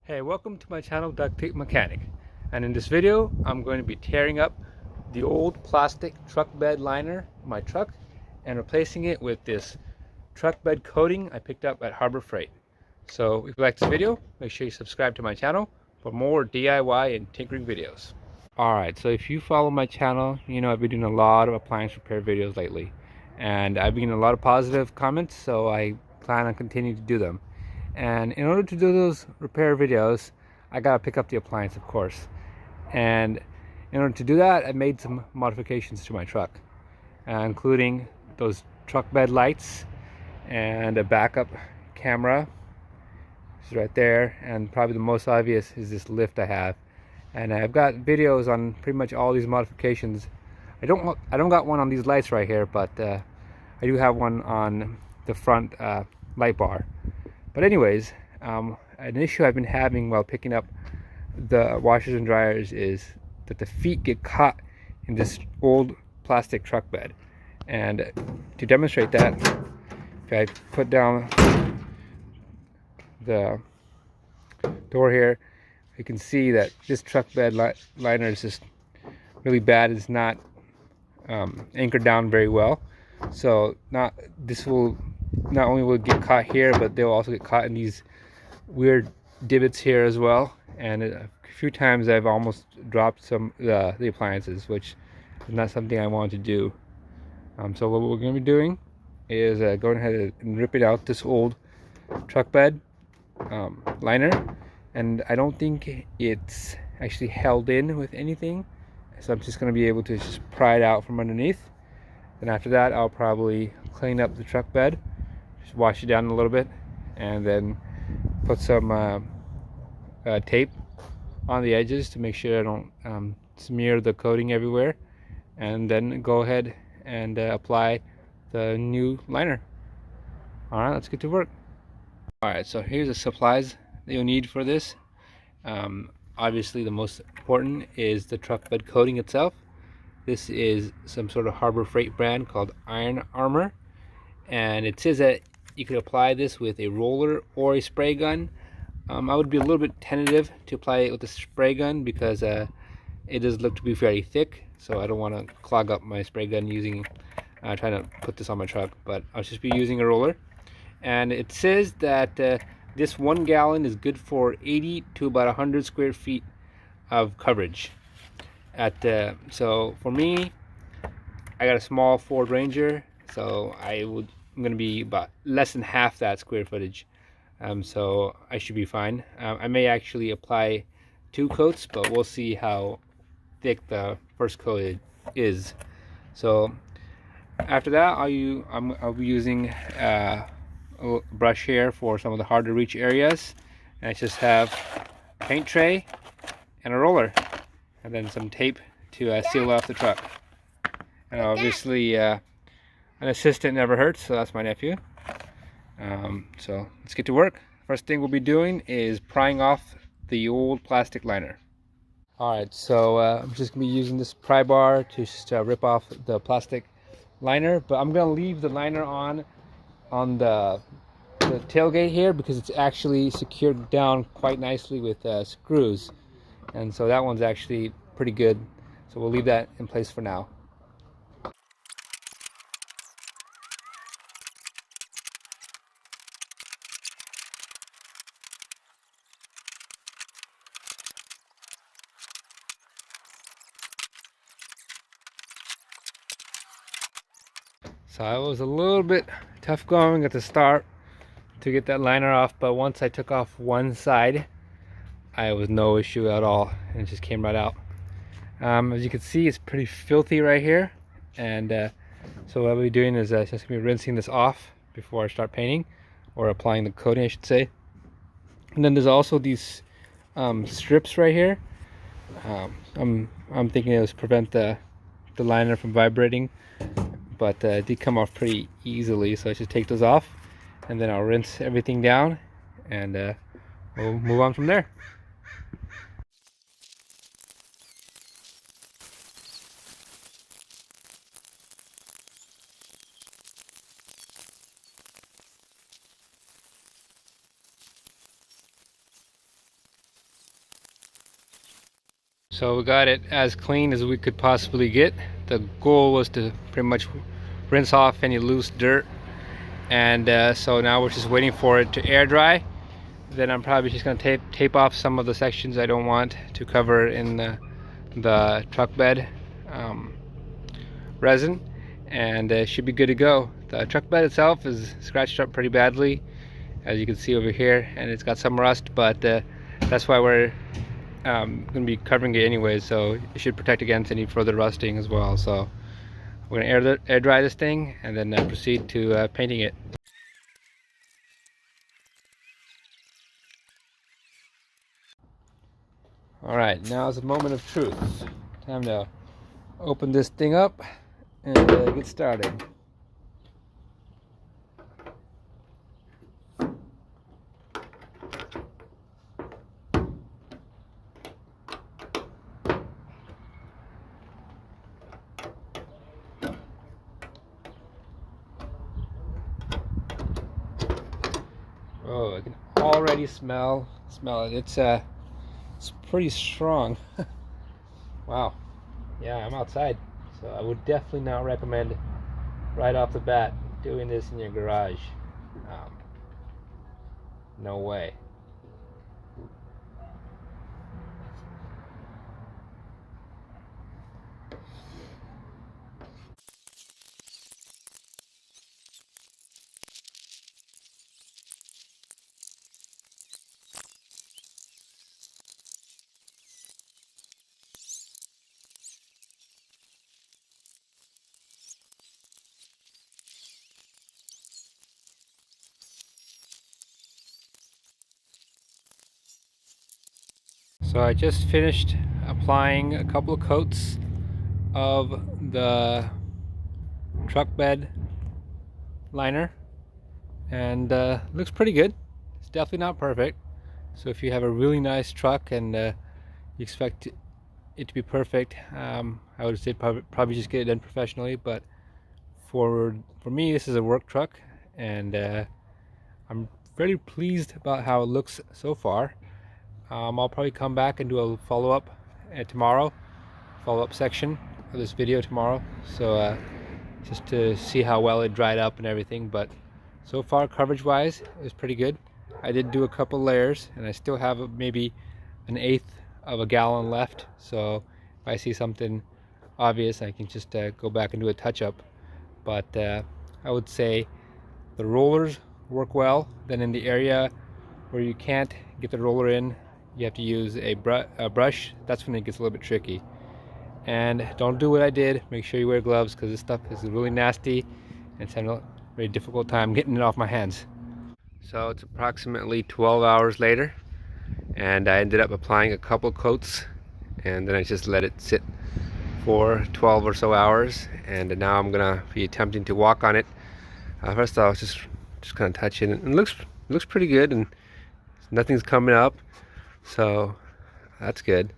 Hey, welcome to my channel, DuctTape Mechanic. And in this video, I'm going to be tearing up the old plastic truck bed liner in my truck and replacing it with this truck bed coating I picked up at Harbor Freight. So if you like this video, make sure you subscribe to my channel for more DIY and tinkering videos. Alright, so if you follow my channel, you know I've been doing a lot of appliance repair videos lately. And I've been getting a lot of positive comments, so I plan on continuing to do them. And in order to do those repair videos, I gotta pick up the appliance, of course. And in order to do that, I made some modifications to my truck, including those truck bed lights and a backup camera. It's right there, and probably the most obvious is this lift I have. And I've got videos on pretty much all these modifications. I don't got one on these lights right here, but I do have one on the front light bar. But anyways, an issue I've been having while picking up the washers and dryers is that the feet get caught in this old plastic truck bed. And to demonstrate that, if I put down the door here, you can see that this truck bed liner is just really bad. It's not anchored down very well. So this will not only will get caught here, but they'll also get caught in these weird divots here as well. And a few times I've almost dropped some the appliances, which is not something I want to do. So what we're going to be doing is going ahead and ripping out this old truck bed liner. And I don't think it's actually held in with anything, so I'm just going to be able to just pry it out from underneath. And after that, I'll probably clean up the truck bed, just wash it down a little bit, and then put some tape on the edges to make sure I don't smear the coating everywhere, and then go ahead and apply the new liner. Alright, let's get to work. Alright, so here's the supplies that you'll need for this. Obviously the most important is the truck bed coating itself. This is some sort of Harbor Freight brand called Iron Armor, and it says that you could apply this with a roller or a spray gun. I would be a little bit tentative to apply it with a spray gun because it does look to be very thick, so I don't want to clog up my spray gun trying to put this on my truck. But I'll just be using a roller. And it says that this 1 gallon is good for 80 to about 100 square feet of coverage. So for me, I got a small Ford Ranger, so I'm going to be about less than half that square footage. So I should be fine. I may actually apply 2 coats, but we'll see how thick the first coat is. So after that, I'll be using a brush here for some of the hard to reach areas, and I just have a paint tray and a roller, and then some tape to seal off the truck. And obviously an assistant never hurts, so that's my nephew. So let's get to work. First thing we'll be doing is prying off the old plastic liner. Alright, so I'm just going to be using this pry bar to just rip off the plastic liner, but I'm going to leave the liner on the tailgate here because it's actually secured down quite nicely with screws, and so that one's actually pretty good, so we'll leave that in place for now. So I was a little bit tough going at the start to get that liner off, but once I took off one side, I was no issue at all, and it just came right out. As you can see, it's pretty filthy right here, and so what I'll be doing is just gonna be rinsing this off before I start painting, or applying the coating, I should say. And then there's also these strips right here. I'm thinking it was prevent the liner from vibrating, but it did come off pretty easily, so I should take those off, and then I'll rinse everything down, and we'll move on from there. So we got it as clean as we could possibly get. The goal was to pretty much rinse off any loose dirt, and so now we're just waiting for it to air dry. Then I'm probably just going to tape off some of the sections I don't want to cover in the truck bed resin, and it should be good to go. The truck bed itself is scratched up pretty badly, as you can see over here, and it's got some rust, but that's why we're going to be covering it anyway, so it should protect against any further rusting as well. So we're going to air dry this thing and then proceed to painting it. Alright, now is the moment of truth. Time to open this thing up and get started. Oh, I can already smell it. It's pretty strong. Wow. Yeah, I'm outside, so I would definitely not recommend right off the bat doing this in your garage. No way. So I just finished applying a couple of coats of the truck bed liner, and looks pretty good. It's definitely not perfect, so if you have a really nice truck and you expect it to be perfect, I would say probably just get it done professionally. But for me, this is a work truck, and I'm very pleased about how it looks so far. I'll probably come back and do a follow-up section of this video tomorrow, so just to see how well it dried up and everything. But so far, coverage wise, it was pretty good. I did do a couple layers, and I still have maybe 1/8 of a gallon left, so if I see something obvious, I can just go back and do a touch-up. But I would say the rollers work well. Then in the area where you can't get the roller in, you have to use a brush. That's when it gets a little bit tricky. And don't do what I did. Make sure you wear gloves, because this stuff is really nasty, and it's having a very difficult time getting it off my hands. So it's approximately 12 hours later, and I ended up applying a couple coats, and then I just let it sit for 12 or so hours, and now I'm gonna be attempting to walk on it. First off, just kind of touch it, and it looks pretty good, and nothing's coming up, so that's good.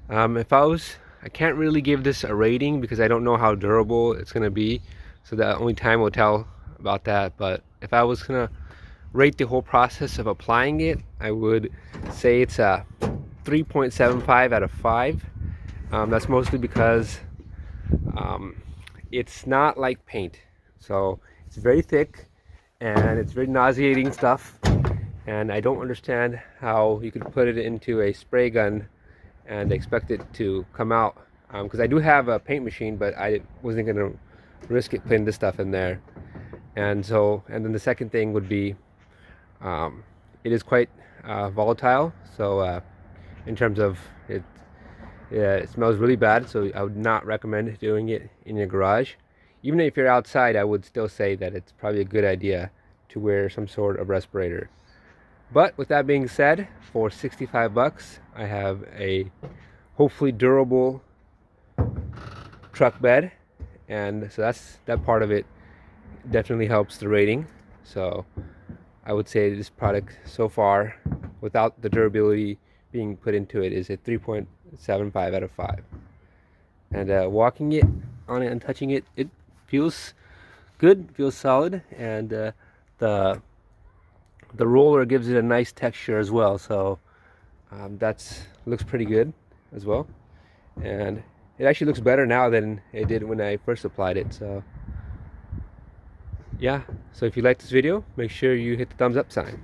I can't really give this a rating because I don't know how durable it's gonna be, so that only time will tell about that. But if I was gonna rate the whole process of applying it, I would say it's a 3.75 out of 5. That's mostly because it's not like paint, so it's very thick and it's very nauseating stuff, and I don't understand how you could put it into a spray gun and expect it to come out, because I do have a paint machine, but I wasn't going to risk it putting this stuff in there. And then the second thing would be it is quite volatile, so in terms of it, it smells really bad, so I would not recommend doing it in your garage. Even if you're outside, I would still say that it's probably a good idea to wear some sort of respirator. But with that being said, for 65 bucks, I have a hopefully durable truck bed, and so that part of it definitely helps the rating. So I would say this product so far, without the durability being put into it, is a 3.75 out of 5. And walking it on it and touching it, it feels good, feels solid, and the roller gives it a nice texture as well, so looks pretty good as well. and it actually looks better now than it did when I first applied it. So yeah, so if you like this video, make sure you hit the thumbs up sign.